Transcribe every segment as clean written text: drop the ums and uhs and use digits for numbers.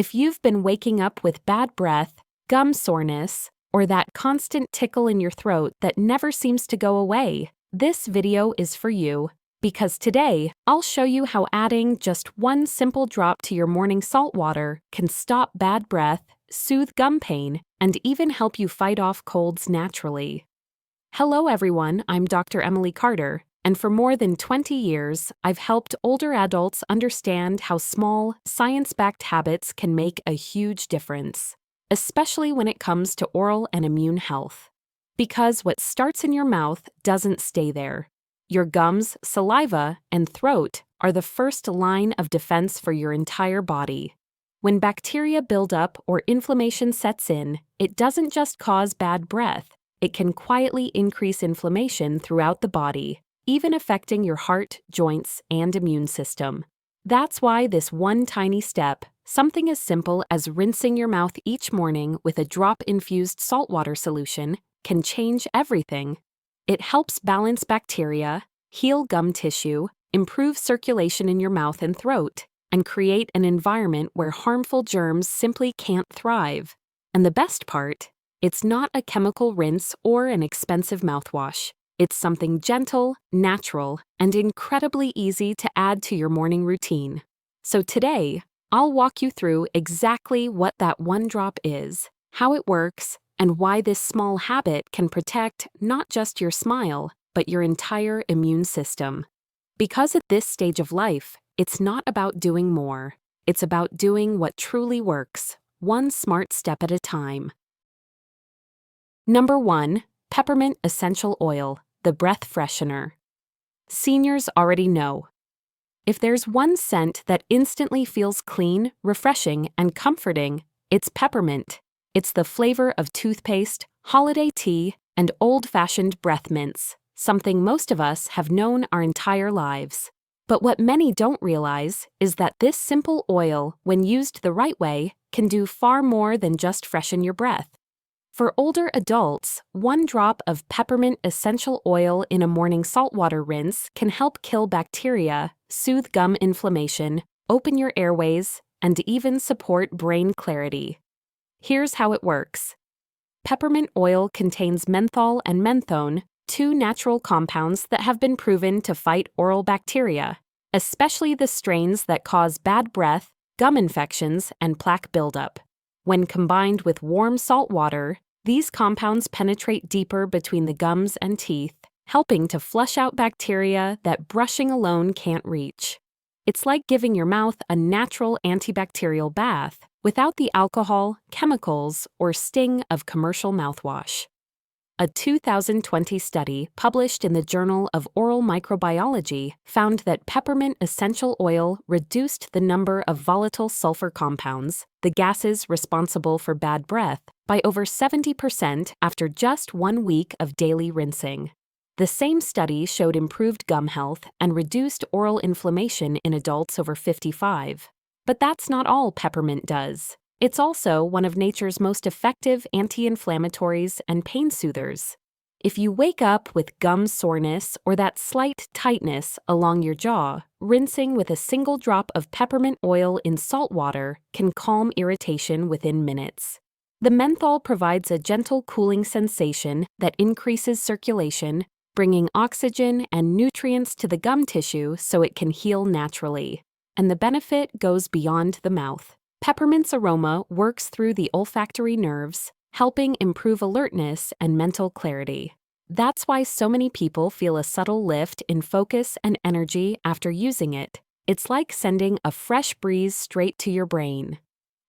If you've been waking up with bad breath, gum soreness, or that constant tickle in your throat that never seems to go away, this video is for you. Because today, I'll show you how adding just one simple drop to your morning salt water can stop bad breath, soothe gum pain, and even help you fight off colds naturally. Hello everyone, I'm Dr. Emily Carter, and for more than 20 years, I've helped older adults understand how small, science-backed habits can make a huge difference, especially when it comes to oral and immune health. Because what starts in your mouth doesn't stay there. Your gums, saliva, and throat are the first line of defense for your entire body. When bacteria build up or inflammation sets in, it doesn't just cause bad breath, it can quietly increase inflammation throughout the body, even affecting your heart, joints, and immune system. That's why this one tiny step, something as simple as rinsing your mouth each morning with a drop-infused saltwater solution, can change everything. It helps balance bacteria, heal gum tissue, improve circulation in your mouth and throat, and create an environment where harmful germs simply can't thrive. And the best part, it's not a chemical rinse or an expensive mouthwash. It's something gentle, natural, and incredibly easy to add to your morning routine. So today, I'll walk you through exactly what that one drop is, how it works, and why this small habit can protect not just your smile, but your entire immune system. Because at this stage of life, it's not about doing more. It's about doing what truly works, one smart step at a time. Number 1. Peppermint essential oil, the breath freshener. Seniors already know. If there's one scent that instantly feels clean, refreshing, and comforting, it's peppermint. It's the flavor of toothpaste, holiday tea, and old-fashioned breath mints, something most of us have known our entire lives. But what many don't realize is that this simple oil, when used the right way, can do far more than just freshen your breath. For older adults, one drop of peppermint essential oil in a morning saltwater rinse can help kill bacteria, soothe gum inflammation, open your airways, and even support brain clarity. Here's how it works. Peppermint oil contains menthol and menthone, two natural compounds that have been proven to fight oral bacteria, especially the strains that cause bad breath, gum infections, and plaque buildup. When combined with warm salt water, these compounds penetrate deeper between the gums and teeth, helping to flush out bacteria that brushing alone can't reach. It's like giving your mouth a natural antibacterial bath without the alcohol, chemicals, or sting of commercial mouthwash. A 2020 study published in the Journal of Oral Microbiology found that peppermint essential oil reduced the number of volatile sulfur compounds, the gases responsible for bad breath, by over 70% after just 1 week of daily rinsing. The same study showed improved gum health and reduced oral inflammation in adults over 55. But that's not all peppermint does. It's also one of nature's most effective anti-inflammatories and pain soothers. If you wake up with gum soreness or that slight tightness along your jaw, rinsing with a single drop of peppermint oil in salt water can calm irritation within minutes. The menthol provides a gentle cooling sensation that increases circulation, bringing oxygen and nutrients to the gum tissue so it can heal naturally. And the benefit goes beyond the mouth. Peppermint's aroma works through the olfactory nerves, helping improve alertness and mental clarity. That's why so many people feel a subtle lift in focus and energy after using it. It's like sending a fresh breeze straight to your brain.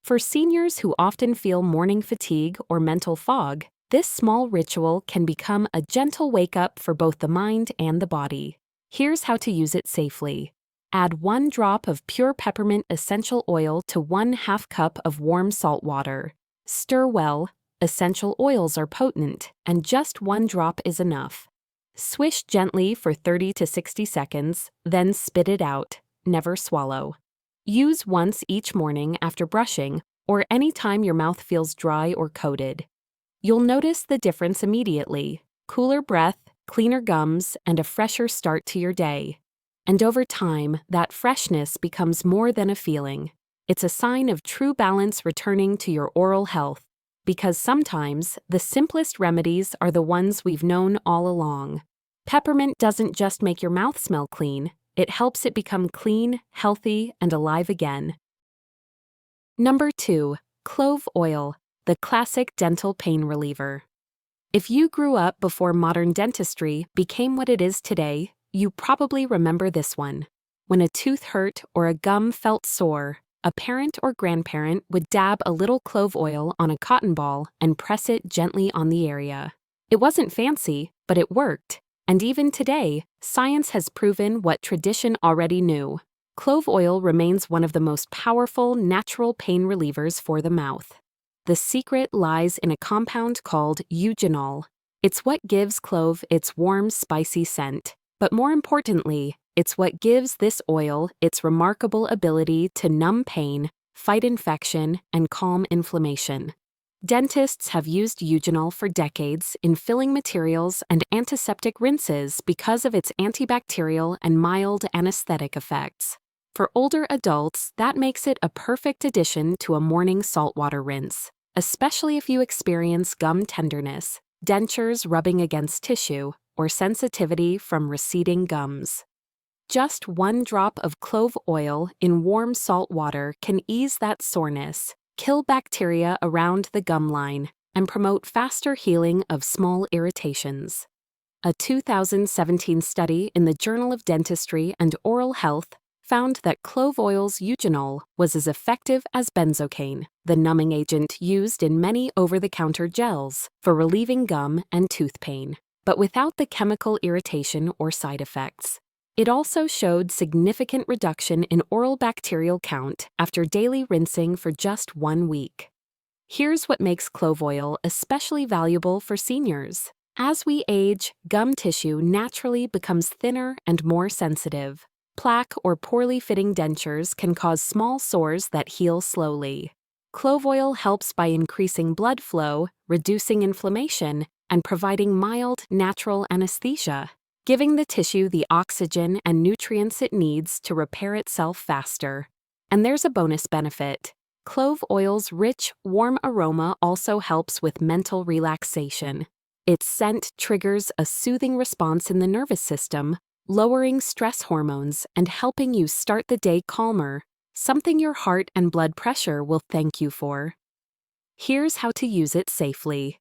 For seniors who often feel morning fatigue or mental fog, this small ritual can become a gentle wake-up for both the mind and the body. Here's how to use it safely. Add 1 drop of pure peppermint essential oil to 1/2 cup of warm salt water. Stir well. Essential oils are potent, and just 1 drop is enough. Swish gently for 30 to 60 seconds, then spit it out. Never swallow. Use once each morning after brushing or any time your mouth feels dry or coated. You'll notice the difference immediately. Cooler breath, cleaner gums, and a fresher start to your day. And over time, that freshness becomes more than a feeling. It's a sign of true balance returning to your oral health, because sometimes the simplest remedies are the ones we've known all along. Peppermint doesn't just make your mouth smell clean, it helps it become clean, healthy, and alive again. Number 2. Clove oil, the classic dental pain reliever. If you grew up before modern dentistry became what it is today, you probably remember this one. When a tooth hurt or a gum felt sore, a parent or grandparent would dab a little clove oil on a cotton ball and press it gently on the area. It wasn't fancy, but it worked. And even today, science has proven what tradition already knew. Clove oil remains one of the most powerful natural pain relievers for the mouth. The secret lies in a compound called eugenol. It's what gives clove its warm, spicy scent. But more importantly, it's what gives this oil its remarkable ability to numb pain, fight infection, and calm inflammation. Dentists have used eugenol for decades in filling materials and antiseptic rinses because of its antibacterial and mild anesthetic effects. For older adults, that makes it a perfect addition to a morning saltwater rinse, especially if you experience gum tenderness, dentures rubbing against tissue, or sensitivity from receding gums. Just 1 drop of clove oil in warm salt water can ease that soreness, kill bacteria around the gum line, and promote faster healing of small irritations. A 2017 study in the Journal of Dentistry and Oral Health found that clove oil's eugenol was as effective as benzocaine, the numbing agent used in many over-the-counter gels for relieving gum and tooth pain, but without the chemical irritation or side effects. It also showed significant reduction in oral bacterial count after daily rinsing for just 1 week. Here's what makes clove oil especially valuable for seniors. As we age, gum tissue naturally becomes thinner and more sensitive. Plaque or poorly fitting dentures can cause small sores that heal slowly. Clove oil helps by increasing blood flow, reducing inflammation, and providing mild, natural anesthesia, giving the tissue the oxygen and nutrients it needs to repair itself faster. And there's a bonus benefit. Clove oil's rich, warm aroma also helps with mental relaxation. Its scent triggers a soothing response in the nervous system, lowering stress hormones and helping you start the day calmer, something your heart and blood pressure will thank you for. Here's how to use it safely.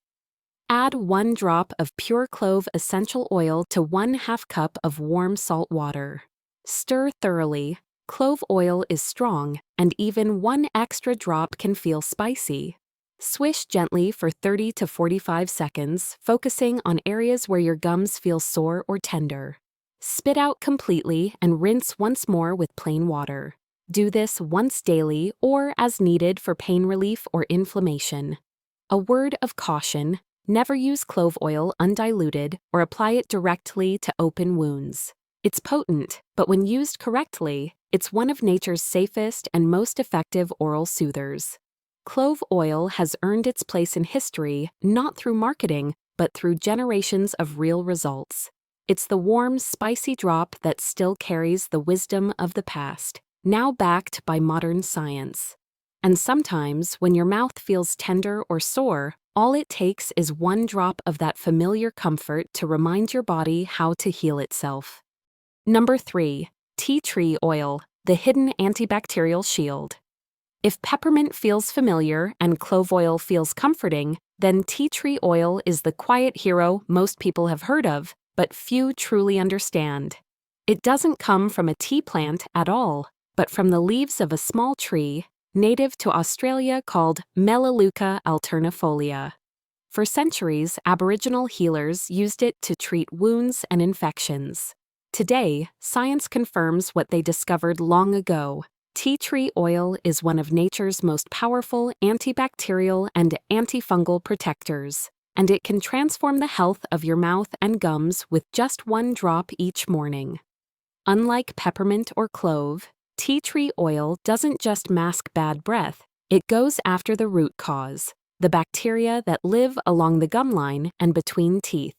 Add 1 drop of pure clove essential oil to 1/2 cup of warm salt water. Stir thoroughly. Clove oil is strong, and even 1 extra drop can feel spicy. Swish gently for 30 to 45 seconds, focusing on areas where your gums feel sore or tender. Spit out completely and rinse once more with plain water. Do this once daily or as needed for pain relief or inflammation. A word of caution: never use clove oil undiluted or apply it directly to open wounds. It's potent, but when used correctly, it's one of nature's safest and most effective oral soothers. Clove oil has earned its place in history not through marketing, but through generations of real results. It's the warm, spicy drop that still carries the wisdom of the past, now backed by modern science. And sometimes, when your mouth feels tender or sore, all it takes is 1 drop of that familiar comfort to remind your body how to heal itself. Number 3. Tea tree oil, the hidden antibacterial shield. If peppermint feels familiar and clove oil feels comforting, then tea tree oil is the quiet hero most people have heard of, but few truly understand. It doesn't come from a tea plant at all, but from the leaves of a small tree, native to Australia, called Melaleuca alternifolia. For centuries, Aboriginal healers used it to treat wounds and infections. Today, science confirms what they discovered long ago. Tea tree oil is one of nature's most powerful antibacterial and antifungal protectors, and it can transform the health of your mouth and gums with just 1 drop each morning. Unlike peppermint or clove, tea tree oil doesn't just mask bad breath, it goes after the root cause, the bacteria that live along the gum line and between teeth.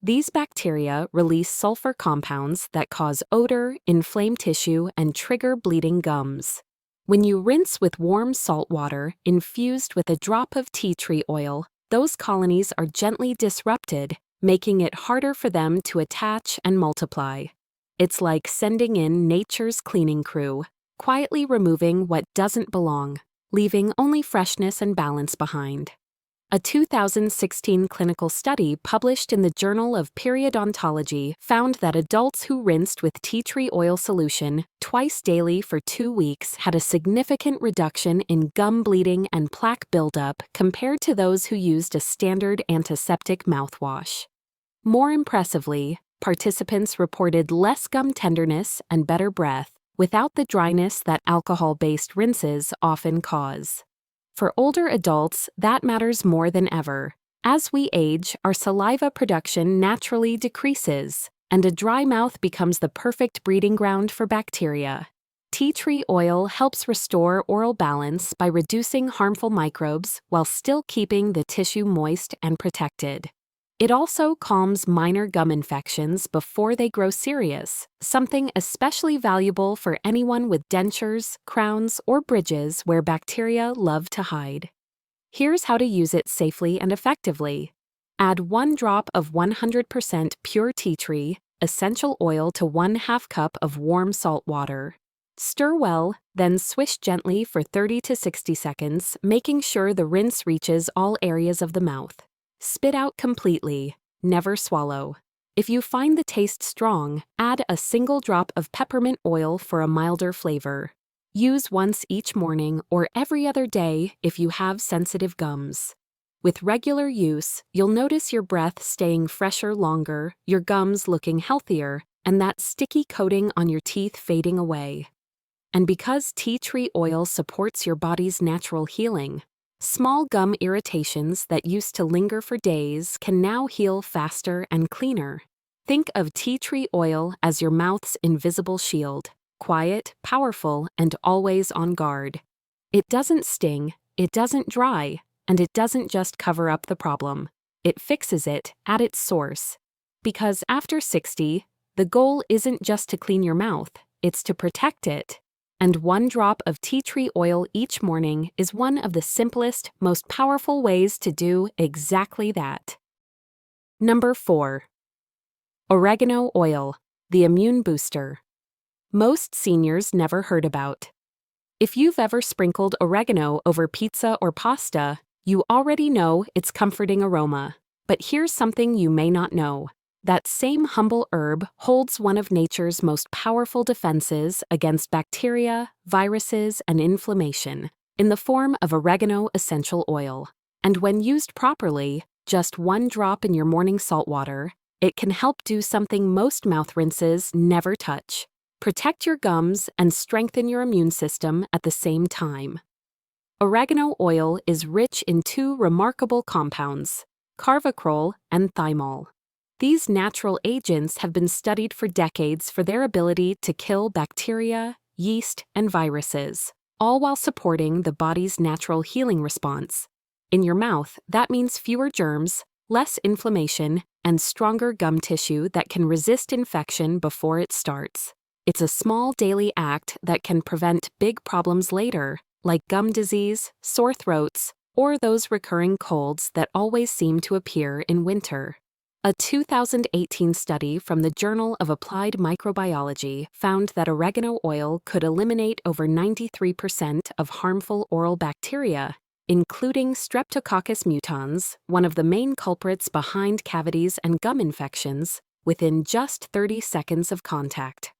These bacteria release sulfur compounds that cause odor, inflame tissue, and trigger bleeding gums. When you rinse with warm salt water infused with a drop of tea tree oil, those colonies are gently disrupted, making it harder for them to attach and multiply. It's like sending in nature's cleaning crew, quietly removing what doesn't belong, leaving only freshness and balance behind. A 2016 clinical study published in the Journal of Periodontology found that adults who rinsed with tea tree oil solution twice daily for 2 weeks had a significant reduction in gum bleeding and plaque buildup compared to those who used a standard antiseptic mouthwash. More impressively, participants reported less gum tenderness and better breath without the dryness that alcohol-based rinses often cause. For older adults, that matters more than ever. As we age, our saliva production naturally decreases, and a dry mouth becomes the perfect breeding ground for bacteria. Tea tree oil helps restore oral balance by reducing harmful microbes while still keeping the tissue moist and protected. It also calms minor gum infections before they grow serious, something especially valuable for anyone with dentures, crowns, or bridges where bacteria love to hide. Here's how to use it safely and effectively. Add 1 drop of 100% pure tea tree essential oil to 1/2 cup of warm salt water. Stir well, then swish gently for 30 to 60 seconds, making sure the rinse reaches all areas of the mouth. Spit out completely, never swallow. If you find the taste strong, add a single drop of peppermint oil for a milder flavor. Use once each morning or every other day if you have sensitive gums. With regular use, you'll notice your breath staying fresher longer, your gums looking healthier, and that sticky coating on your teeth fading away. And because tea tree oil supports your body's natural healing, small gum irritations that used to linger for days can now heal faster and cleaner. Think of tea tree oil as your mouth's invisible shield, quiet, powerful, and always on guard. It doesn't sting, it doesn't dry, and it doesn't just cover up the problem. It fixes it at its source. Because after 60, the goal isn't just to clean your mouth, it's to protect it. And 1 drop of tea tree oil each morning is one of the simplest, most powerful ways to do exactly that. Number 4. Oregano oil, the immune booster. Most seniors never heard about. If you've ever sprinkled oregano over pizza or pasta, you already know its comforting aroma. But here's something you may not know. That same humble herb holds one of nature's most powerful defenses against bacteria, viruses, and inflammation in the form of oregano essential oil. And when used properly, just 1 drop in your morning salt water, it can help do something most mouth rinses never touch. Protect your gums and strengthen your immune system at the same time. Oregano oil is rich in 2 remarkable compounds, carvacrol and thymol. These natural agents have been studied for decades for their ability to kill bacteria, yeast, and viruses, all while supporting the body's natural healing response. In your mouth, that means fewer germs, less inflammation, and stronger gum tissue that can resist infection before it starts. It's a small daily act that can prevent big problems later, like gum disease, sore throats, or those recurring colds that always seem to appear in winter. A 2018 study from the Journal of Applied Microbiology found that oregano oil could eliminate over 93% of harmful oral bacteria, including Streptococcus mutans, one of the main culprits behind cavities and gum infections, within just 30 seconds of contact.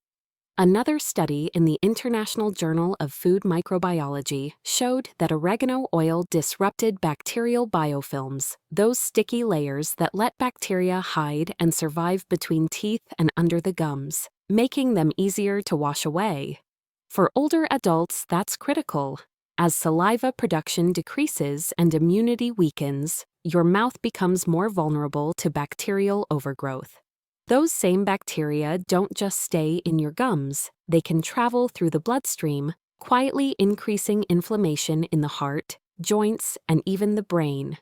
Another study in the International Journal of Food Microbiology showed that oregano oil disrupted bacterial biofilms, those sticky layers that let bacteria hide and survive between teeth and under the gums, making them easier to wash away. For older adults, that's critical. As saliva production decreases and immunity weakens, your mouth becomes more vulnerable to bacterial overgrowth. Those same bacteria don't just stay in your gums, they can travel through the bloodstream, quietly increasing inflammation in the heart, joints, and even the brain.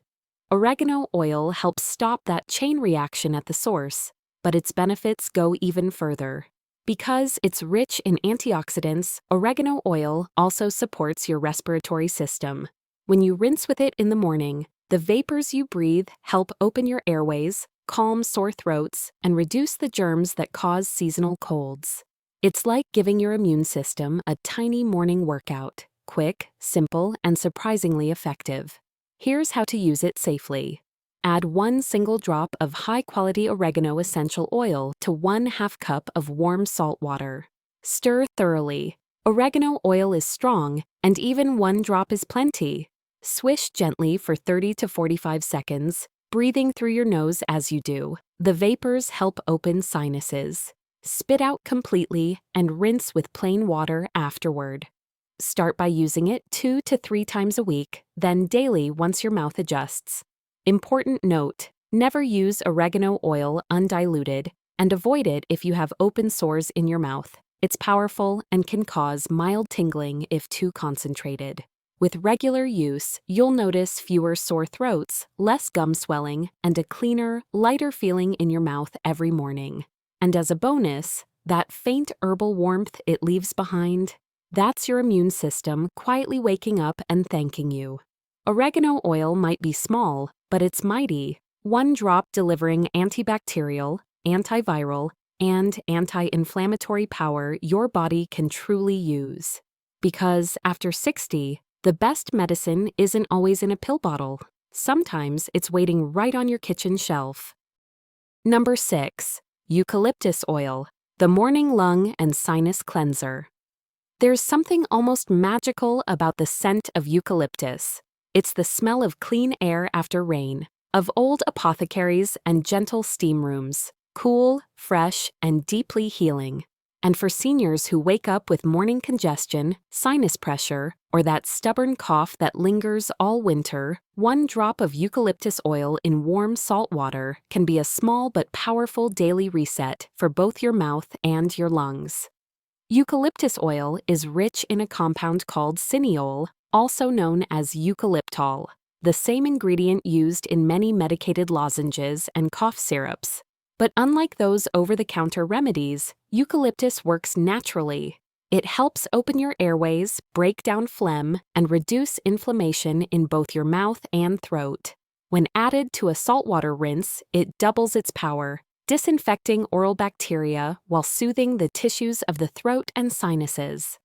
Oregano oil helps stop that chain reaction at the source, but its benefits go even further. Because it's rich in antioxidants, oregano oil also supports your respiratory system. When you rinse with it in the morning, the vapors you breathe help open your airways, calm sore throats, and reduce the germs that cause seasonal colds. It's like giving your immune system a tiny morning workout, quick, simple, and surprisingly effective. Here's how to use it safely. Add 1 single drop of high-quality oregano essential oil to 1/2 cup of warm salt water. Stir thoroughly. Oregano oil is strong, and even 1 drop is plenty. Swish gently for 30 to 45 seconds, breathing through your nose as you do. The vapors help open sinuses. Spit out completely and rinse with plain water afterward. Start by using it 2 to 3 times a week, then daily once your mouth adjusts. Important note: never use oregano oil undiluted, and avoid it if you have open sores in your mouth. It's powerful and can cause mild tingling if too concentrated. With regular use, you'll notice fewer sore throats, less gum swelling, and a cleaner, lighter feeling in your mouth every morning. And as a bonus, that faint herbal warmth it leaves behind, that's your immune system quietly waking up and thanking you. Oregano oil might be small, but it's mighty. 1 drop delivering antibacterial, antiviral, and anti-inflammatory power your body can truly use. Because after 60, the best medicine isn't always in a pill bottle. Sometimes it's waiting right on your kitchen shelf. Number 6. Eucalyptus oil, the morning lung and sinus cleanser. There's something almost magical about the scent of eucalyptus. It's the smell of clean air after rain, of old apothecaries and gentle steam rooms, cool, fresh, and deeply healing. And for seniors who wake up with morning congestion, sinus pressure, or that stubborn cough that lingers all winter, 1 drop of eucalyptus oil in warm salt water can be a small but powerful daily reset for both your mouth and your lungs. Eucalyptus oil is rich in a compound called cineol, also known as eucalyptol, the same ingredient used in many medicated lozenges and cough syrups. But unlike those over-the-counter remedies, eucalyptus works naturally. It helps open your airways, break down phlegm, and reduce inflammation in both your mouth and throat. When added to a saltwater rinse, it doubles its power, disinfecting oral bacteria while soothing the tissues of the throat and sinuses.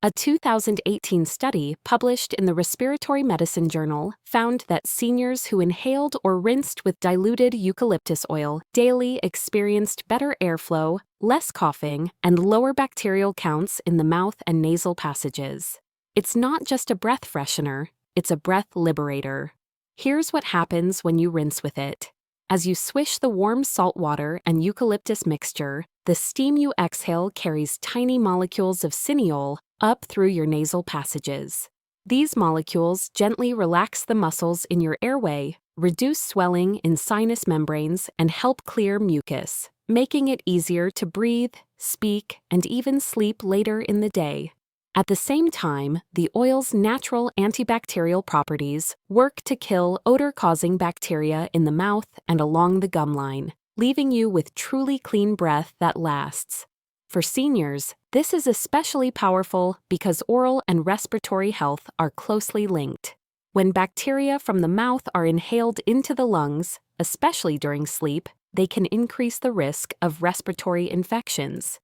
A 2018 study published in the Respiratory Medicine Journal found that seniors who inhaled or rinsed with diluted eucalyptus oil daily experienced better airflow, less coughing, and lower bacterial counts in the mouth and nasal passages. It's not just a breath freshener, it's a breath liberator. Here's what happens when you rinse with it. As you swish the warm salt water and eucalyptus mixture, the steam you exhale carries tiny molecules of cineol up through your nasal passages. These molecules gently relax the muscles in your airway, reduce swelling in sinus membranes, and help clear mucus, making it easier to breathe, speak, and even sleep later in the day. At the same time, the oil's natural antibacterial properties work to kill odor-causing bacteria in the mouth and along the gum line, leaving you with truly clean breath that lasts. For seniors, this is especially powerful because oral and respiratory health are closely linked. When bacteria from the mouth are inhaled into the lungs, especially during sleep, they can increase the risk of respiratory infections.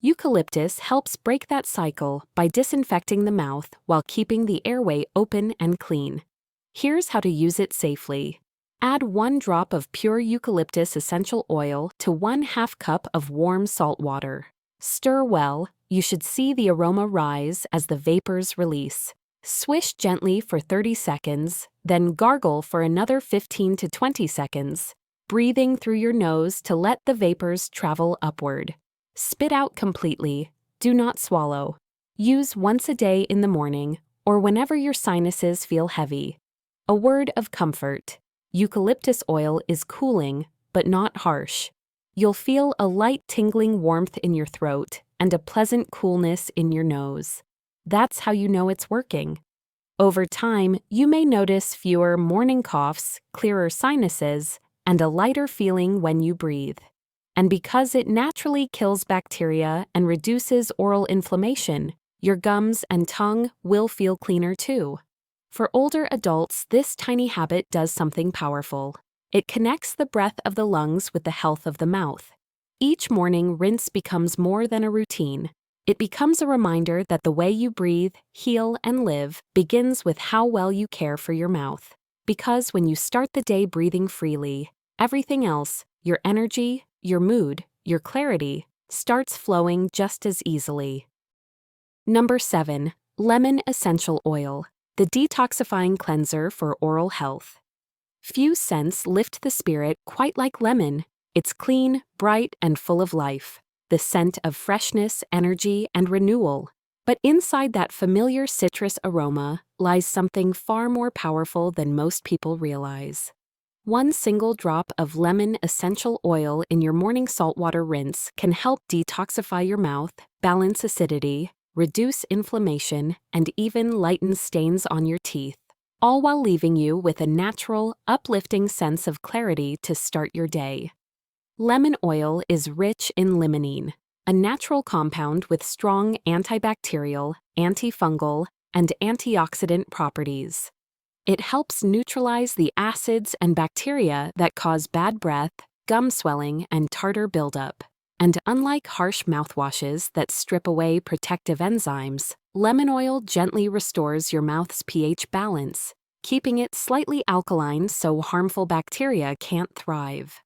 Eucalyptus helps break that cycle by disinfecting the mouth while keeping the airway open and clean. Here's how to use it safely. Add 1 drop of pure eucalyptus essential oil to 1/2 cup of warm salt water. Stir well. You should see the aroma rise as the vapors release. Swish gently for 30 seconds, then gargle for another 15 to 20 seconds, breathing through your nose to let the vapors travel upward. Spit out completely. Do not swallow. Use once a day in the morning or whenever your sinuses feel heavy. A word of comfort. Eucalyptus oil is cooling, but not harsh. You'll feel a light tingling warmth in your throat and a pleasant coolness in your nose. That's how you know it's working. Over time, you may notice fewer morning coughs, clearer sinuses, and a lighter feeling when you breathe. And because it naturally kills bacteria and reduces oral inflammation, your gums and tongue will feel cleaner too. For older adults, this tiny habit does something powerful. It connects the breath of the lungs with the health of the mouth. Each morning, rinse becomes more than a routine. It becomes a reminder that the way you breathe, heal, and live begins with how well you care for your mouth. Because when you start the day breathing freely, everything else, your energy, your mood, your clarity, starts flowing just as easily. Number 7. Lemon essential oil, the detoxifying cleanser for oral health. Few scents lift the spirit quite like lemon. It's clean, bright, and full of life, the scent of freshness, energy, and renewal. But inside that familiar citrus aroma lies something far more powerful than most people realize. One single drop of lemon essential oil in your morning saltwater rinse can help detoxify your mouth, balance acidity, reduce inflammation, and even lighten stains on your teeth, all while leaving you with a natural, uplifting sense of clarity to start your day. Lemon oil is rich in limonene, a natural compound with strong antibacterial, antifungal, and antioxidant properties. It helps neutralize the acids and bacteria that cause bad breath, gum swelling, and tartar buildup. And unlike harsh mouthwashes that strip away protective enzymes, lemon oil gently restores your mouth's pH balance, keeping it slightly alkaline so harmful bacteria can't thrive.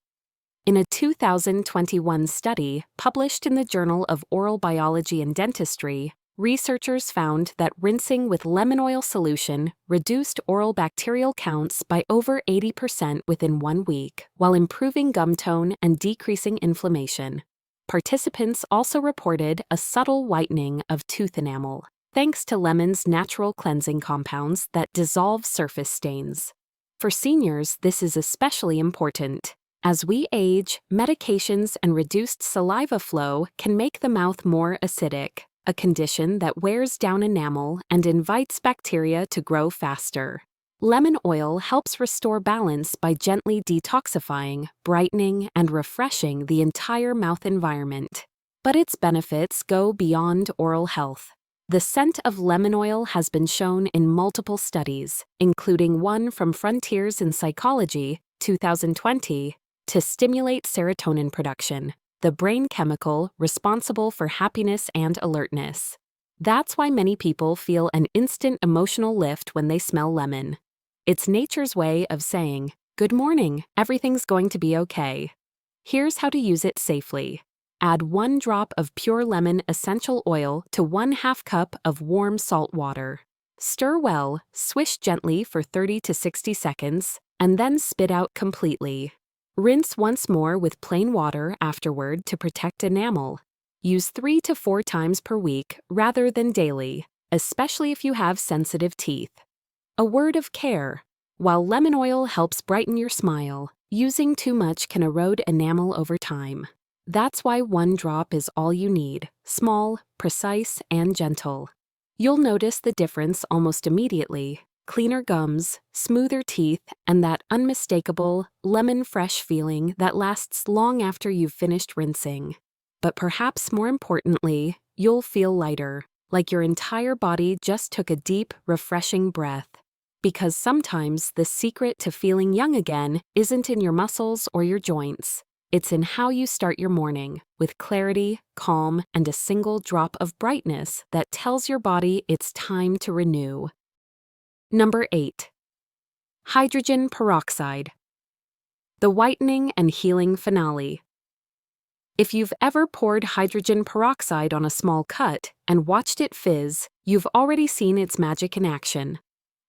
In a 2021 study published in the Journal of Oral Biology and Dentistry, researchers found that rinsing with lemon oil solution reduced oral bacterial counts by over 80% within 1 week, while improving gum tone and decreasing inflammation. Participants also reported a subtle whitening of tooth enamel, thanks to lemon's natural cleansing compounds that dissolve surface stains. For seniors, this is especially important. As we age, medications and reduced saliva flow can make the mouth more acidic, a condition that wears down enamel and invites bacteria to grow faster. Lemon oil helps restore balance by gently detoxifying, brightening, and refreshing the entire mouth environment. But its benefits go beyond oral health. The scent of lemon oil has been shown in multiple studies, including one from Frontiers in Psychology, 2020, to stimulate serotonin production, the brain chemical responsible for happiness and alertness. That's why many people feel an instant emotional lift when they smell lemon. It's nature's way of saying, "Good morning, everything's going to be okay." Here's how to use it safely. Add 1 drop of pure lemon essential oil to 1/2 cup of warm salt water. Stir well, swish gently for 30 to 60 seconds, and then spit out completely. Rinse once more with plain water afterward to protect enamel. Use 3 to 4 times per week rather than daily, especially if you have sensitive teeth. A word of care. While lemon oil helps brighten your smile, using too much can erode enamel over time. That's why 1 drop is all you need, small, precise, and gentle. You'll notice the difference almost immediately. Cleaner gums, smoother teeth, and that unmistakable, lemon-fresh feeling that lasts long after you've finished rinsing. But perhaps more importantly, you'll feel lighter, like your entire body just took a deep, refreshing breath. Because sometimes the secret to feeling young again isn't in your muscles or your joints. It's in how you start your morning, with clarity, calm, and a single drop of brightness that tells your body it's time to renew. Number 8. Hydrogen peroxide, the whitening and healing finale. If you've ever poured hydrogen peroxide on a small cut and watched it fizz, you've already seen its magic in action.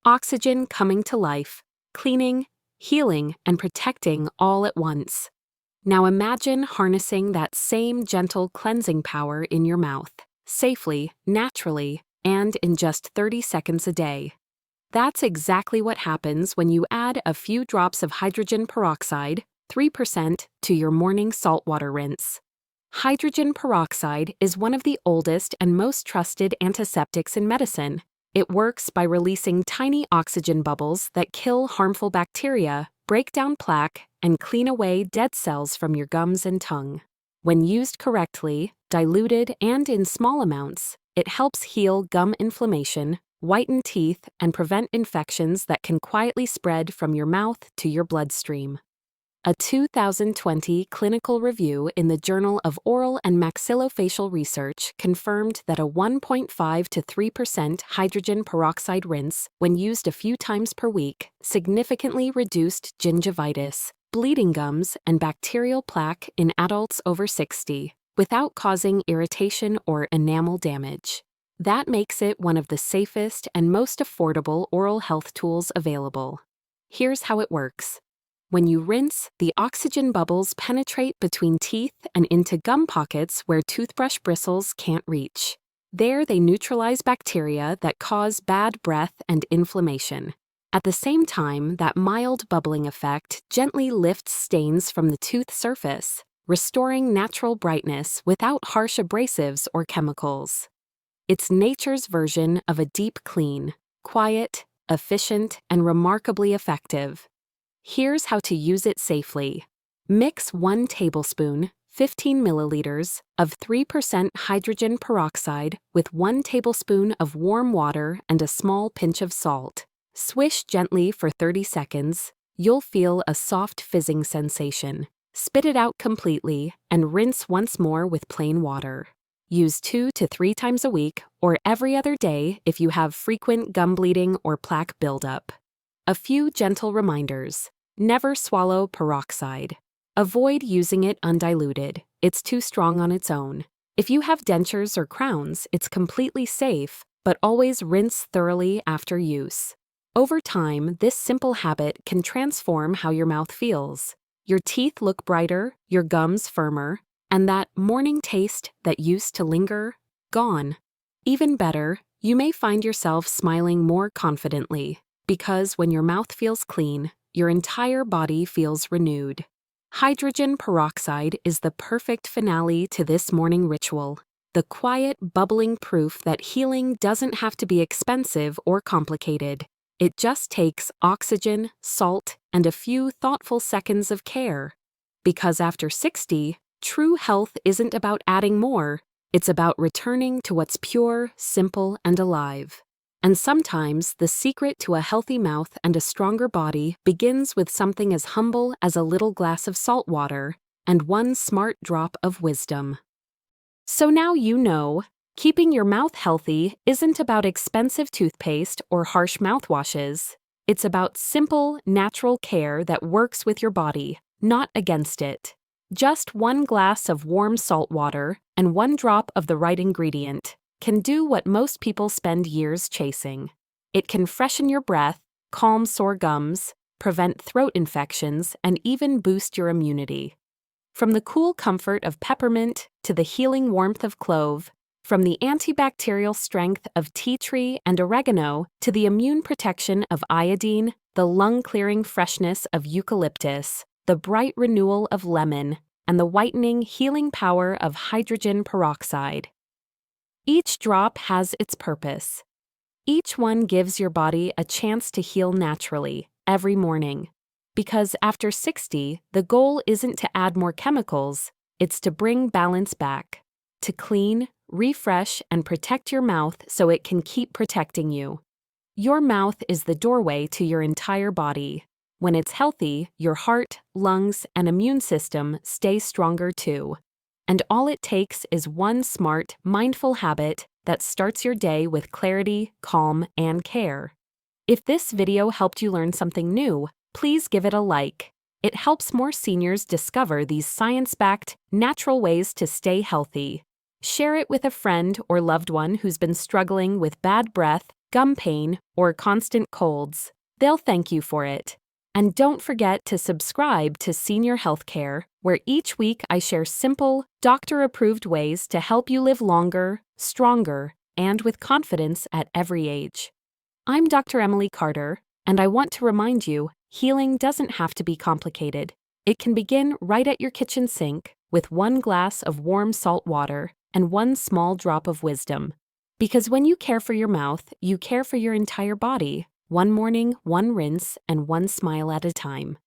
Oxygen coming to life, cleaning, healing, and protecting all at once. Now imagine harnessing that same gentle cleansing power in your mouth, safely, naturally, and in just 30 seconds a day. That's exactly what happens when you add a few drops of hydrogen peroxide, 3%, to your morning saltwater rinse. Hydrogen peroxide is one of the oldest and most trusted antiseptics in medicine. It works by releasing tiny oxygen bubbles that kill harmful bacteria, break down plaque, and clean away dead cells from your gums and tongue. When used correctly, diluted, and in small amounts, it helps heal gum inflammation, whiten teeth, and prevent infections that can quietly spread from your mouth to your bloodstream. A 2020 clinical review in the Journal of Oral and Maxillofacial Research confirmed that a 1.5 to 3% hydrogen peroxide rinse, when used a few times per week, significantly reduced gingivitis, bleeding gums, and bacterial plaque in adults over 60, without causing irritation or enamel damage. That makes it one of the safest and most affordable oral health tools available. Here's how it works. When you rinse, the oxygen bubbles penetrate between teeth and into gum pockets where toothbrush bristles can't reach. There, they neutralize bacteria that cause bad breath and inflammation. At the same time, that mild bubbling effect gently lifts stains from the tooth surface, restoring natural brightness without harsh abrasives or chemicals. It's nature's version of a deep clean, quiet, efficient, and remarkably effective. Here's how to use it safely. Mix 1 tablespoon, 15 milliliters, of 3% hydrogen peroxide with 1 tablespoon of warm water and a small pinch of salt. Swish gently for 30 seconds. You'll feel a soft fizzing sensation. Spit it out completely and rinse once more with plain water. Use 2 to 3 times a week or every other day if you have frequent gum bleeding or plaque buildup. A few gentle reminders. Never swallow peroxide. Avoid using it undiluted. It's too strong on its own. If you have dentures or crowns, it's completely safe, but always rinse thoroughly after use. Over time, this simple habit can transform how your mouth feels. Your teeth look brighter, your gums firmer, and that morning taste that used to linger, gone. Even better, you may find yourself smiling more confidently, because when your mouth feels clean, your entire body feels renewed. Hydrogen peroxide is the perfect finale to this morning ritual, the quiet, bubbling proof that healing doesn't have to be expensive or complicated. It just takes oxygen, salt, and a few thoughtful seconds of care. Because after 60, true health isn't about adding more, it's about returning to what's pure, simple, and alive. And sometimes the secret to a healthy mouth and a stronger body begins with something as humble as a little glass of salt water and 1 smart drop of wisdom. So now you know, keeping your mouth healthy isn't about expensive toothpaste or harsh mouthwashes. It's about simple, natural care that works with your body, not against it. Just 1 glass of warm salt water and 1 drop of the right ingredient can do what most people spend years chasing. It can freshen your breath, calm sore gums, prevent throat infections, and even boost your immunity. From the cool comfort of peppermint to the healing warmth of clove, from the antibacterial strength of tea tree and oregano to the immune protection of iodine, the lung-clearing freshness of eucalyptus, the bright renewal of lemon, and the whitening, healing power of hydrogen peroxide. Each drop has its purpose. Each one gives your body a chance to heal naturally, every morning. Because after 60, the goal isn't to add more chemicals, it's to bring balance back. To clean, refresh, and protect your mouth so it can keep protecting you. Your mouth is the doorway to your entire body. When it's healthy, your heart, lungs, and immune system stay stronger too. And all it takes is 1 smart, mindful habit that starts your day with clarity, calm, and care. If this video helped you learn something new, please give it a like. It helps more seniors discover these science-backed, natural ways to stay healthy. Share it with a friend or loved one who's been struggling with bad breath, gum pain, or constant colds. They'll thank you for it. And don't forget to subscribe to Senior Healthcare, where each week I share simple, doctor-approved ways to help you live longer, stronger, and with confidence at every age. I'm Dr. Emily Carter, and I want to remind you, healing doesn't have to be complicated. It can begin right at your kitchen sink with 1 glass of warm salt water and 1 small drop of wisdom. Because when you care for your mouth, you care for your entire body. 1 morning, 1 rinse, and 1 smile at a time.